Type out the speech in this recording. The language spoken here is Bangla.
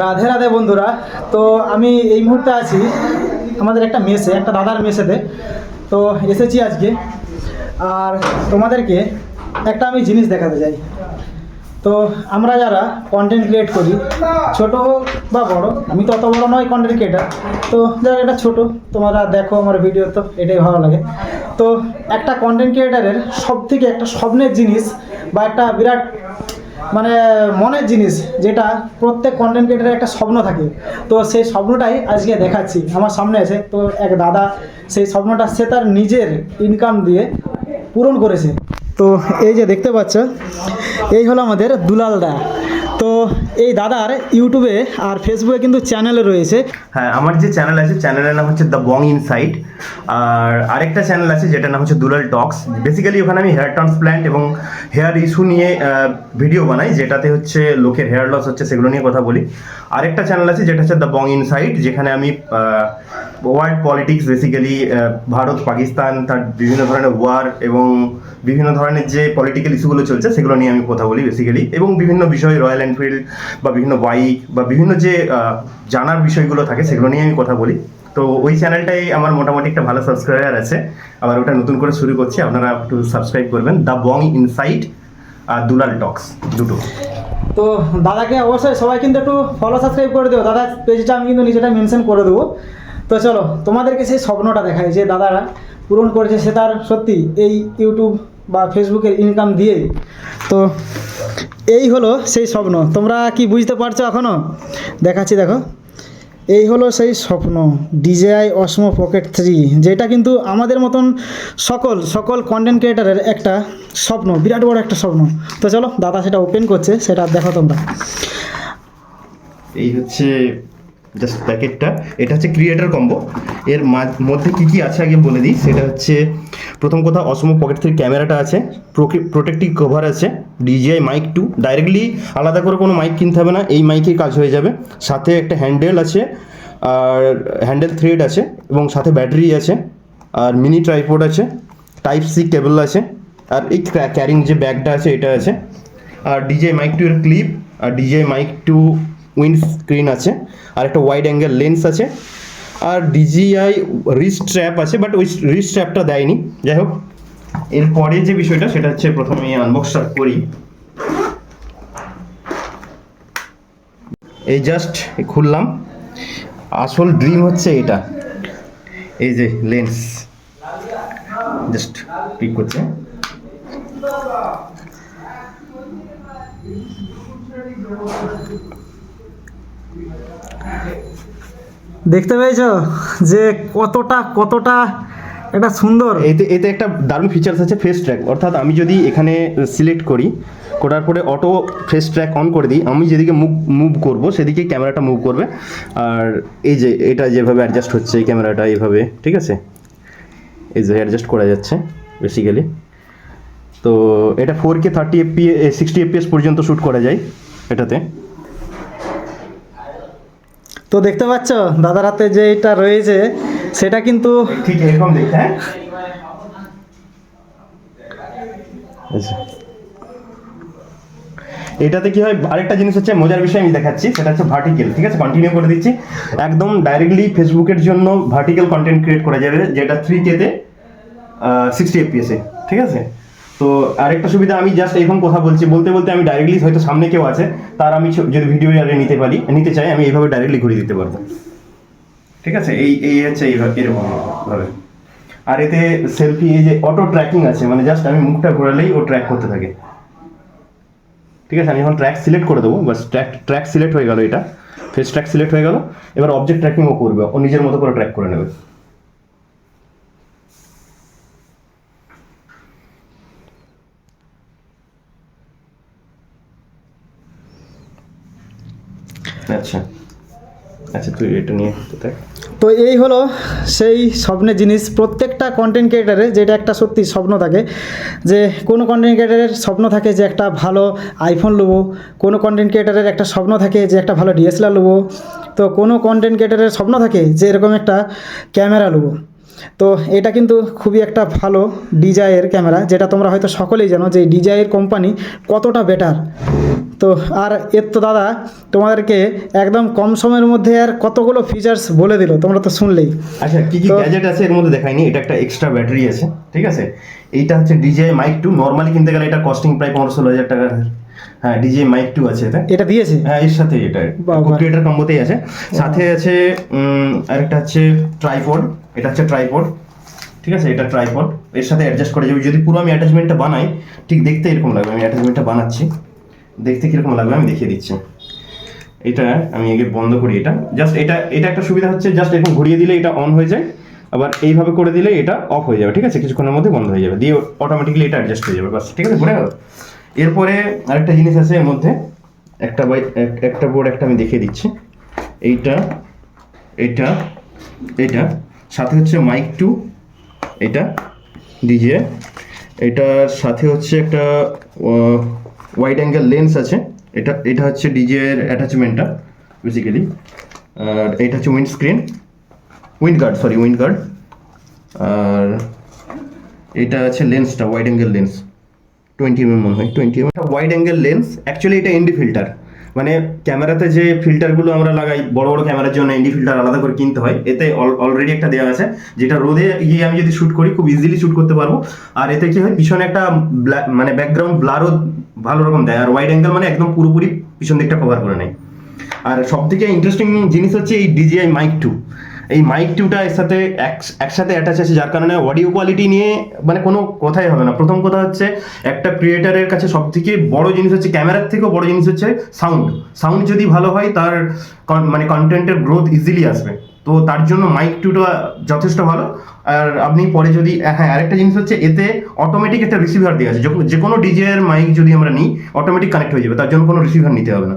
রাধে রাধে বন্ধুরা। তো আমি এই মুহূর্তে আছি আমাদের একটা মেসে, একটা দাদার মেসেতে। তো এসেছি আজকে, আর তোমাদেরকে একটা আমি জিনিস দেখাতে চাই। তো আমরা যারা কন্টেন্ট ক্রিয়েট করি, ছোট হোক বা বড়, আমি তো অত বড় নয় কন্টেন্ট ক্রিয়েটার, তো যারা এটা ছোট, তোমরা দেখো আমার ভিডিও, তো এটাই ভালো লাগে। তো একটা কন্টেন্ট ক্রিয়েটারের সব থেকে একটা স্বপ্নের জিনিস বা একটা বিরাট মানে মনের জিনিস, যেটা প্রত্যেক কন্টেন্ট ক্রিয়েটারের একটা স্বপ্ন থাকে, তো সেই স্বপ্নটাই আজকে দেখাচ্ছি। আমার সামনে আছে তো এক দাদা, সেই স্বপ্নটা সে তার নিজের ইনকাম দিয়ে পূরণ করেছে। তো এই যে দেখতে পাচ্ছ, এই হলো আমাদের দুলাল দা। তো এই দাদার ইউটিউবে আর ফেসবুকে কিন্তু চ্যানেলে রয়েছে। হ্যাঁ, আমার যে চ্যানেল আছে, চ্যানেলের নাম হচ্ছে দ্য বং ইনসাইট। আর আরেকটা চ্যানেল আছে যেটার নাম হচ্ছে দুলাল টক্স। বেসিক্যালি ওখানে আমি হেয়ার ট্রান্সপ্ল্যান্ট এবং হেয়ার ইস্যু নিয়ে ভিডিও বানাই, যেটাতে হচ্ছে লোকের হেয়ার লস হচ্ছে সেগুলো নিয়ে কথা বলি। আরেকটা চ্যানেল আছে যেটা হচ্ছে দ্য বং ইনসাইট, যেখানে আমি world politics, basically Bharat Pakistan, তার বিভিন্ন ধরনের ওয়ার এবং বিভিন্ন ধরনের যে পলিটিক্যাল ইস্যুগুলো চলছে সেগুলো নিয়ে আমি কথা বলি বেসিক্যালি, এবং বিভিন্ন বিষয়, রয়্যাল এনফিল্ড বা বিভিন্ন বাইক বা বিভিন্ন যে জানার বিষয়গুলো থাকে সেগুলো নিয়ে আমি কথা বলি। তো ওই চ্যানেলটাই আমার মোটামুটি একটা ভালো সাবস্ক্রাইবার আছে, আবার ওটা নতুন করে শুরু করছি, আপনারা একটু সাবস্ক্রাইব করবেন। দ্য বং ইনসাইট আর দুলাল টক্স, দুটো। তো দাদাকে অবশ্যই সবাই কিন্তু একটু ফলো সাবস্ক্রাইব করে দেবো। দাদার পেজটা আমি কিন্তু নিচেটা মেনশন করে দেবো। তো চলো তোমাদেরকে সেই স্বপ্নটা দেখায় যে দাদারা পূরণ করেছে, সে তার সত্যি এই ইউটিউব বা ফেসবুকের ইনকাম দিয়েই। তো এই হলো সেই স্বপ্ন। তোমরা কি বুঝতে পারছো এখনও? দেখাচ্ছি, দেখো। এই হলো সেই স্বপ্ন, DJI Osmo Pocket 3, যেটা কিন্তু আমাদের মতন সকল কন্টেন্ট ক্রিয়েটারের একটা স্বপ্ন, বিরাট বড় একটা স্বপ্ন। তো চলো দাদা সেটা ওপেন করছে, সেটা দেখো তোমরা। এই হচ্ছে জাস্ট প্যাকেটটা। এটা হচ্ছে ক্রিয়েটার কম্বো। এর মধ্যে কি কি আছে আগে বলে দিই। সেটা হচ্ছে প্রথম কথা, অসমো পকেট 3 ক্যামেরাটা আছে, প্রোটেক্টিভ কভার আছে, DJI মাইক 2, ডাইরেক্টলি আলাদা করে কোনো মাইক কিনতে হবে না, এই মাইকেই কাজ হয়ে যাবে। সাথে একটা হ্যান্ডেল আছে, আর হ্যান্ডেল থ্রেড আছে, এবং সাথে ব্যাটারি আছে, আর মিনি ট্রাইপড আছে, টাইপ সি কেবল আছে, আর এই ক্যারিং যে ব্যাগটা আছে এটা আছে, আর DJI মাইক 2 এর ক্লিপ, আর DJI মাইক 2 উইন্ড স্ক্রিন আছে, আর একটা ওয়াইড অ্যাঙ্গেল লেন্স আছে, আর DJI রিস্ট স্ট্র্যাপ আছে, বাট ওই রিস্ট স্ট্র্যাপটা দেয়নি। যাই হোক, এরপরে যে বিষয়টা সেটা হচ্ছে, প্রথমে আনবক্সটা করি। এই জাস্ট খুললাম। আসল ড্রিম হচ্ছে এটা, এই যে লেন্স জাস্ট পিক করছে। দেখতে পেয়েছো যে কতটা একটা সুন্দর। এতে একটা দারুণ ফিচার্স আছে, ফেস ট্র্যাক। অর্থাৎ আমি যদি এখানে সিলেক্ট করার পরে অটো ফেস ট্র্যাক অন করে দিই, আমি যেদিকে মুভ করব সেদিকে ক্যামেরাটা মুভ করবে। আর এই যে এটা যেভাবে অ্যাডজাস্ট হচ্ছে এই ক্যামেরাটা এইভাবে, ঠিক আছে, এই যে অ্যাডজাস্ট করা যাচ্ছে বেসিক্যালি। তো এটা 4K 60 FPS পর্যন্ত শ্যুট করা যায় এটাতে। তো দেখতে পাচ্ছ দাদার হাতে যে এটা রয়েছে, সেটা কিন্তু ঠিক এরকম দেখতে। হ্যাঁ, এটাতে কি হয়, আরেকটা জিনিস হচ্ছে মজার বিষয় আমি দেখাচ্ছি, সেটা হচ্ছে ভার্টিক্যাল। ঠিক আছে, কন্টিনিউ করে দিচ্ছি। একদম ডাইরেক্টলি ফেসবুকের জন্য ভার্টিক্যাল কন্টেন্ট ক্রিয়েট করা যাবে, যেটা 3K তে 60 FPS এ। ঠিক আছে, তো আরেকটা সুবিধা, আমি জাস্ট এখন কথা বলতে আমি ডাইরেক্টলি, হয়তো সামনে কেউ আছে, তার আমি যদি ভিডিও নিতে চাই, আমি এইভাবে ডাইরেক্টলি ঘুরিয়ে দিতে পারবো। ঠিক আছে, এই হচ্ছে এরকম ভাবে। আর এতে সেলফি, এই যে অটো ট্র্যাকিং আছে, মানে জাস্ট আমি মুখটা ঘোরালেই ও ট্র্যাক করতে থাকে। ঠিক আছে, আমি এখন ট্র্যাক সিলেক্ট করে দেবো, বাস ট্র্যাক সিলেক্ট হয়ে গেল, এটা ফেস ট্র্যাক সিলেক্ট হয়ে গেল। এবার অবজেক্ট ট্র্যাকিংও করবে, ও নিজের মতো করে ট্র্যাক করে নেবে। আচ্ছা তুই এটা নিয়ে দেখ। তো এই হলো সেই স্বপ্নের জিনিস প্রত্যেকটা কন্টেন্ট ক্রিয়েটারের, যেটা একটা সত্যি স্বপ্ন থাকে। যে কোনো কন্টেন্ট ক্রিয়েটারের স্বপ্ন থাকে যে একটা ভালো আইফোন নেবো, কোনো কন্টেন্ট ক্রিয়েটারের একটা স্বপ্ন থাকে যে একটা ভালো DSLR নেবো, তো কোনো কন্টেন্ট ক্রিয়েটারের স্বপ্ন থাকে যে এরকম একটা ক্যামেরা নেবো। তো এটা কিন্তু খুবই একটা ভালো DJI এর ক্যামেরা, যেটা তোমরা হয়তো সকলেই জানো যে DJI এর কোম্পানি কতটা বেটার। তো আর এর তো দাদা তোমাদেরকে একদম কম সময়ের মধ্যে আর কতগুলো ফিচার্স বলে দিল, তোমরা তো শুনলেই। আচ্ছা কি কি তো- গ্যাজেট আছে এর মধ্যে দেখাইনি। এটা একটা এক্সট্রা ব্যাটারি আছে, ঠিক আছে। এইটা হচ্ছে DJI Mic 2, নর্মালি কিনতে গেলে এটা কস্টিং প্রায় 15-16 হাজার টাকা। হ্যাঁ, DJI Mic 2 আছে এতে। এটা দিয়েছে? হ্যাঁ, এর সাথে এটা বাবা। ক্রিয়েটার কম্বোতেই আছে। সাথে আছে আরেকটা হচ্ছে ট্রাইপড। এটা হচ্ছে ট্রাইপড, ঠিক আছে। এটা ট্রাইপড, এর সাথে অ্যাডজাস্ট করা যাবে। যদি পুরো আমি অ্যাটাচমেন্টটা বানাই, ঠিক দেখতে এরকম লাগবে। আমি অ্যাটাচমেন্টটা বানাচ্ছি, দেখতে কিরকম লাগবে আমি দেখিয়ে দিচ্ছি। এটা আমি আগে বন্ধ করি। এটা জাস্ট এটা একটা সুবিধা হচ্ছে, জাস্ট এরকম ঘুরিয়ে দিলে এটা অন হয়ে যায়, আবার এইভাবে করে দিলে এটা অফ হয়ে যাবে, ঠিক আছে। কিছুক্ষণের মধ্যে বন্ধ হয়ে যাবে, দিয়ে অটোমেটিক্যালি এটা অ্যাডজাস্ট হয়ে যাবে, বাস, ঠিক আছে, ঘুরে গেল। এরপরে আরেকটা জিনিস আছে এর মধ্যে, একটা বোর্ড একটা আমি দেখিয়ে দিচ্ছি। এইটা এটা এটা সাথে হচ্ছে মাইক 2, এটা DJI। এটার সাথে হচ্ছে একটা ওয়াইড অ্যাঙ্গেল লেন্স আছে। এটা হচ্ছে DJI এর অ্যাটাচমেন্টটা বেসিক্যালি। আর এটা হচ্ছে উইন্ড গার্ড। আর এটা আছে লেন্সটা, ওয়াইড অ্যাঙ্গেল লেন্স 20 mm মনে হয়, 20 mm wide angle lens. Actually এটা ND ফিল্টার, মানে ক্যামেরাতে যে ফিল্টারগুলো আমরা লাগাই বড় বড় ক্যামেরার জন্য ND ফিল্টার আলাদা করে কিনতে হয়। এতে অলরেডি একটা দেওয়া আছে, যেটা রোদে গিয়ে আমি যদি শ্যুট করি খুব ইজিলি শ্যুট করতে পারবো। আর এতে কি হয়, পিছনে একটা মানে ব্যাকগ্রাউন্ড ব্লারও ভালো রকম দেয়। আর ওয়াইড অ্যাঙ্গেল মানে একদম পুরোপুরি পিছন দিকটা কভার করে নেয়। আর সব থেকে ইন্টারেস্টিং জিনিস হচ্ছে এই DJI Mic 2। এই মাইক 2টা এর সাথে একসাথে অ্যাটাচ আছে, যার কারণে অডিও কোয়ালিটি নিয়ে মানে কোনো কথাই হবে না। প্রথম কথা হচ্ছে, একটা ক্রিয়েটারের কাছে সব থেকে বড় জিনিস হচ্ছে, ক্যামেরার থেকেও বড় জিনিস হচ্ছে সাউন্ড যদি ভালো হয়, তার মানে কন্টেন্টের গ্রোথ ইজিলি আসবে। তো তার জন্য মাইক 2টা যথেষ্ট ভালো। আর আপনি পরে যদি, হ্যাঁ, আরেকটা জিনিস হচ্ছে, এতে অটোমেটিক একটা রিসিভার দেওয়া আছে। যে কোনো DJI এর মাইক যদি আমরা নিই, অটোমেটিক কানেক্ট হয়ে যাবে, তার জন্য কোনো রিসিভার নিতে হবে না।